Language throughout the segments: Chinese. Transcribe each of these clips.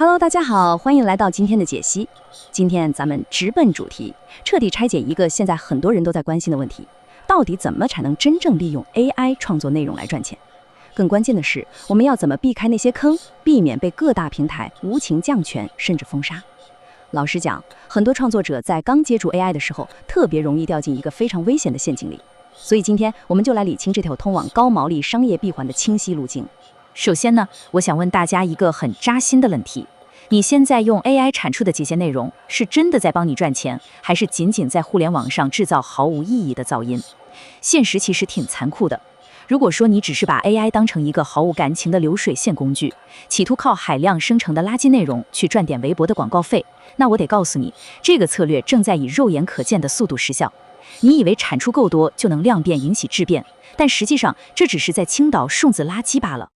Hello， 大家好，欢迎来到今天的解析。今天咱们直奔主题，彻底拆解一个现在很多人都在关心的问题：到底怎么才能真正利用 AI 创作内容来赚钱？更关键的是，我们要怎么避开那些坑，避免被各大平台无情降权甚至封杀？老实讲，很多创作者在刚接触 AI 的时候，特别容易掉进一个非常危险的陷阱里。所以今天我们就来理清这条通往高毛利商业闭环的清晰路径。首先呢，我想问大家一个很扎心的问题：你现在用 AI 产出的这些内容，是真的在帮你赚钱，还是仅仅在互联网上制造毫无意义的噪音？现实其实挺残酷的。如果说你只是把 AI 当成一个毫无感情的流水线工具，企图靠海量生成的垃圾内容去赚点微薄的广告费，那我得告诉你，这个策略正在以肉眼可见的速度失效。你以为产出够多就能量变引起质变，但实际上这只是在倾倒数字垃圾罢了。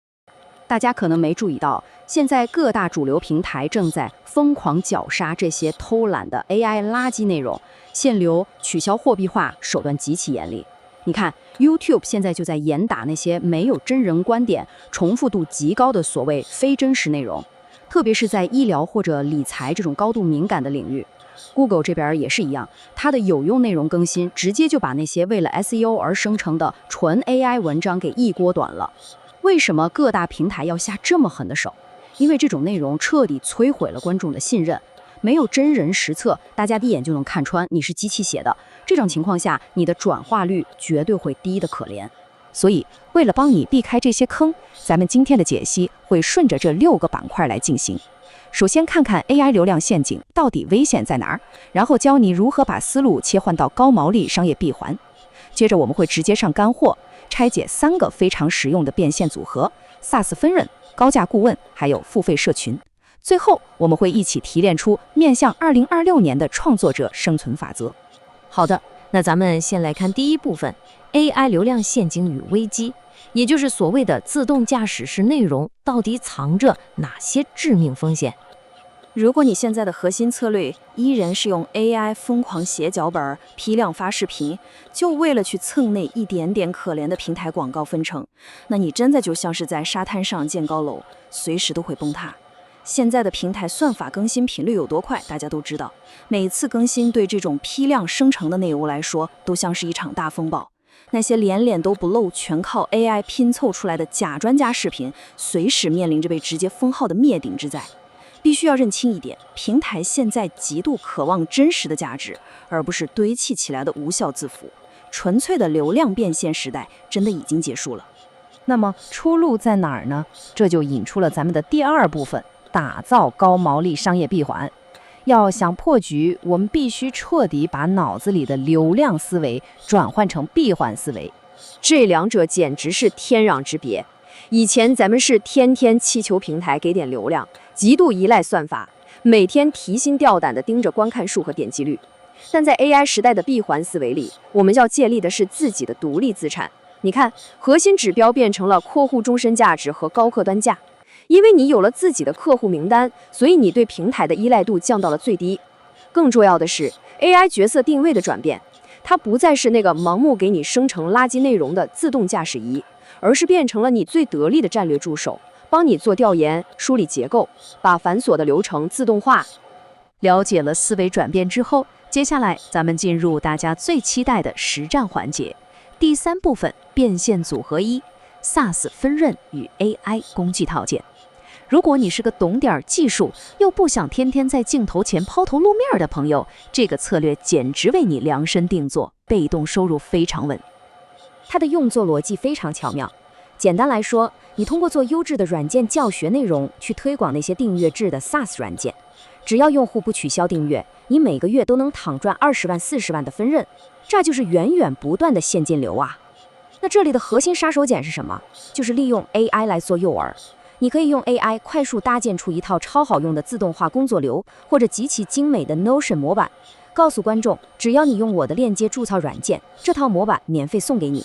大家可能没注意到，现在各大主流平台正在疯狂绞杀这些偷懒的 AI 垃圾内容，限流、取消货币化手段极其严厉。你看 YouTube 现在就在严打那些没有真人观点、重复度极高的所谓非真实内容，特别是在医疗或者理财这种高度敏感的领域。Google 这边也是一样，它的有用内容更新直接就把那些为了 SEO 而生成的纯 AI 文章给一锅端了。为什么各大平台要下这么狠的手？因为这种内容彻底摧毁了观众的信任，没有真人实测，大家第一眼就能看穿你是机器写的。这种情况下，你的转化率绝对会低得可怜。所以，为了帮你避开这些坑，咱们今天的解析会顺着这6个板块来进行。首先看看 AI 流量陷阱到底危险在哪儿，然后教你如何把思路切换到高毛利商业闭环。接着我们会直接上干货，拆解3个非常实用的变现组合 ：SaaS 分润、高价顾问，还有付费社群。最后我们会一起提炼出面向2026年的创作者生存法则。好的，那咱们先来看第一部分 ：AI 流量陷阱与危机，也就是所谓的自动驾驶式内容到底藏着哪些致命风险？如果你现在的核心策略依然是用 AI 疯狂写脚本、批量发视频，就为了去蹭那一点点可怜的平台广告分成，那你真的就像是在沙滩上建高楼，随时都会崩塌。现在的平台算法更新频率有多快，大家都知道，每次更新对这种批量生成的内容来说，都像是一场大风暴。那些连脸都不露、全靠 AI 拼凑出来的假专家视频，随时面临着被直接封号的灭顶之灾。必须要认清一点，平台现在极度渴望真实的价值，而不是堆砌起来的无效字符。纯粹的流量变现时代真的已经结束了。那么出路在哪儿呢？这就引出了咱们的第2部分，打造高毛利商业闭环。要想破局，我们必须彻底把脑子里的流量思维转换成闭环思维。这两者简直是天壤之别。以前咱们是天天祈求平台给点流量，极度依赖算法，每天提心吊胆地盯着观看数和点击率。但在 AI 时代的闭环思维里，我们要建立的是自己的独立资产。你看，核心指标变成了客户终身价值和高客单价。因为你有了自己的客户名单，所以你对平台的依赖度降到了最低。更重要的是 AI 角色定位的转变，它不再是那个盲目给你生成垃圾内容的自动驾驶仪，而是变成了你最得力的战略助手，帮你做调研、梳理结构，把繁琐的流程自动化。了解了思维转变之后，接下来咱们进入大家最期待的实战环节，第3部分变现组合1 ：SaaS 分润与 AI 工具套件。如果你是个懂点技术，又不想天天在镜头前抛头露面的朋友，这个策略简直为你量身定做，被动收入非常稳。它的用作逻辑非常巧妙。简单来说，你通过做优质的软件教学内容去推广那些订阅制的 SaaS 软件，只要用户不取消订阅，你每个月都能躺赚20万、40万的分润，这就是源源不断的现金流啊！那这里的核心杀手锏是什么？就是利用 AI 来做诱饵。你可以用 AI 快速搭建出一套超好用的自动化工作流，或者极其精美的 Notion 模板，告诉观众，只要你用我的链接注册软件，这套模板免费送给你。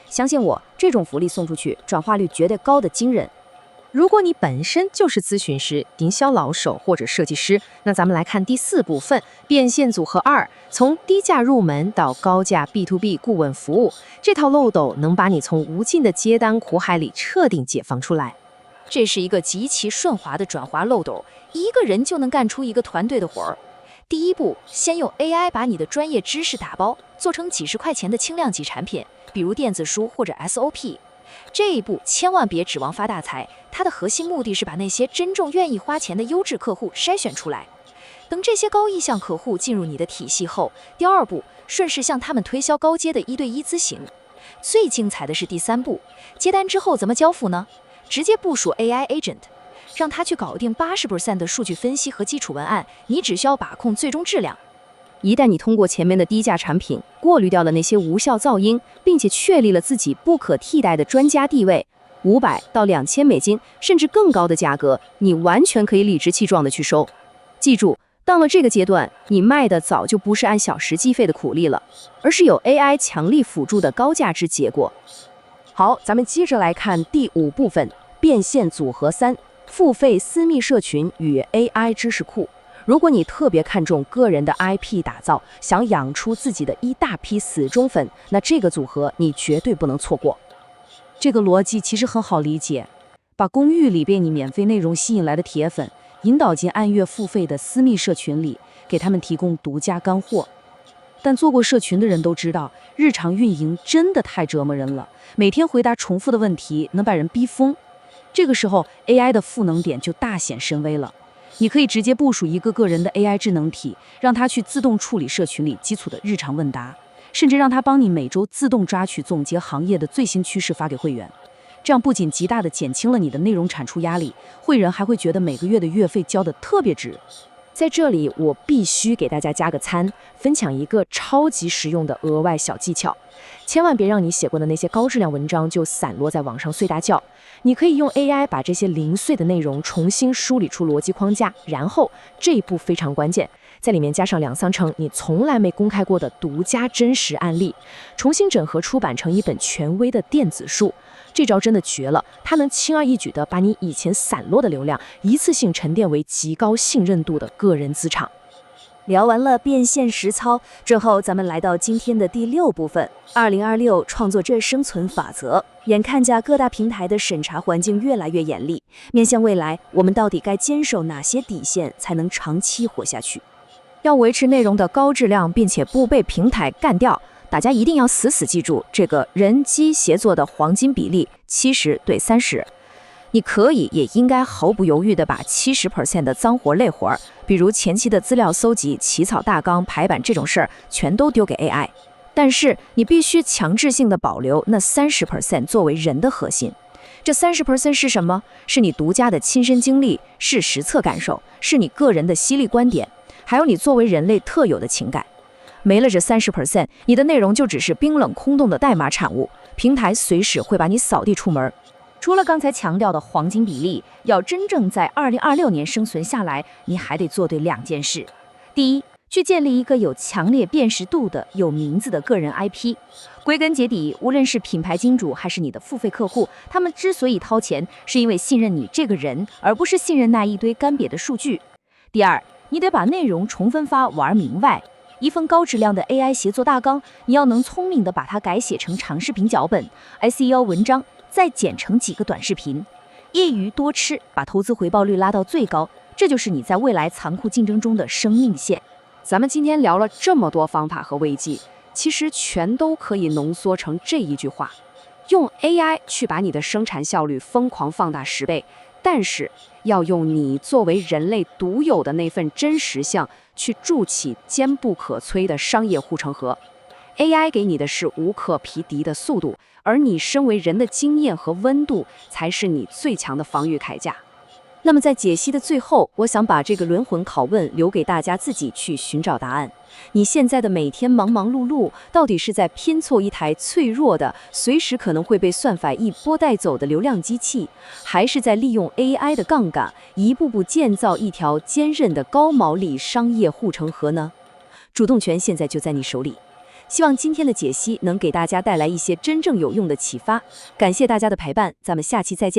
相信我，这种福利送出去，转化率绝对高得惊人。如果你本身就是咨询师、营销老手或者设计师，那咱们来看第4部分变现组合2，从低价入门到高价 B2B 顾问服务，这套漏斗能把你从无尽的接单苦海里彻底解放出来。这是一个极其顺滑的转化漏斗，一个人就能干出一个团队的活儿。第一步，先用 AI 把你的专业知识打包，做成几十块钱的轻量级产品，比如电子书或者 SOP。这一步千万别指望发大财，它的核心目的是把那些真正愿意花钱的优质客户筛选出来。等这些高意向客户进入你的体系后，第二步，顺势向他们推销高阶的1对1咨询。最精彩的是第三步，接单之后怎么交付呢？直接部署 AI agent， 让他去搞定80% 的数据分析和基础文案，你只需要把控最终质量。一旦你通过前面的低价产品，过滤掉了那些无效噪音，并且确立了自己不可替代的专家地位，500到2000美金，甚至更高的价格，你完全可以理直气壮地去收。记住，到了这个阶段，你卖的早就不是按小时计费的苦力了，而是有 AI 强力辅助的高价值结果。好，咱们接着来看第5部分，变现组合3：付费私密社群与 AI 知识库。如果你特别看重个人的 IP 打造，想养出自己的一大批死忠粉，那这个组合你绝对不能错过。这个逻辑其实很好理解，把公寓里被你免费内容吸引来的铁粉，引导进按月付费的私密社群里，给他们提供独家干货。但做过社群的人都知道，日常运营真的太折磨人了，每天回答重复的问题能把人逼疯。这个时候 AI 的赋能点就大显神威了。你可以直接部署一个个人的 AI 智能体，让它去自动处理社群里基础的日常问答，甚至让它帮你每周自动抓取总结行业的最新趋势发给会员。这样不仅极大的减轻了你的内容产出压力，会员还会觉得每个月的月费交得特别值。在这里，我必须给大家加个餐，分享一个超级实用的额外小技巧。千万别让你写过的那些高质量文章就散落在网上睡大觉。你可以用 AI 把这些零碎的内容重新梳理出逻辑框架，然后这一步非常关键，在里面加上2-3成你从来没公开过的独家真实案例，重新整合出版成一本权威的电子书。这招真的绝了，它能轻而易举地把你以前散落的流量一次性沉淀为极高信任度的个人资产。聊完了变现实操之后，咱们来到今天的第6部分，2026创作者生存法则。眼看着各大平台的审查环境越来越严厉，面向未来，我们到底该坚守哪些底线才能长期活下去？要维持内容的高质量，并且不被平台干掉，大家一定要死死记住这个人机协作的黄金比例70:30。你可以也应该毫不犹豫地把70% 的脏活累活，比如前期的资料搜集、起草大纲、排版这种事儿，全都丢给 AI。但是你必须强制性的保留那30% 作为人的核心。这30% 是什么？是你独家的亲身经历，是实测感受，是你个人的犀利观点，还有你作为人类特有的情感。没了这30%，你的内容就只是冰冷空洞的代码产物，平台随时会把你扫地出门。除了刚才强调的黄金比例，要真正在2026年生存下来，你还得做对2件事。第一，去建立一个有强烈辨识度的、有名字的个人 IP。归根结底，无论是品牌金主还是你的付费客户，他们之所以掏钱，是因为信任你这个人，而不是信任那一堆干瘪的数据。第二，你得把内容重分发玩明白。一份高质量的 AI 协作大纲，你要能聪明地把它改写成长视频脚本、SEO 文章，再剪成几个短视频，一鱼多吃，把投资回报率拉到最高，这就是你在未来残酷竞争中的生命线。咱们今天聊了这么多方法和危机，其实全都可以浓缩成这一句话：用 AI 去把你的生产效率疯狂放大10倍，但是要用你作为人类独有的那份真实性去筑起坚不可摧的商业护城河。AI 给你的是无可匹敌的速度，而你身为人的经验和温度才是你最强的防御铠甲。那么在解析的最后，我想把这个轮魂拷问留给大家自己去寻找答案。你现在的每天忙忙碌碌，到底是在拼凑一台脆弱的、随时可能会被算法一波带走的流量机器，还是在利用 AI 的杠杆，一步步建造一条坚韧的高毛利商业护城河呢？主动权现在就在你手里。希望今天的解析能给大家带来一些真正有用的启发。感谢大家的陪伴，咱们下期再见。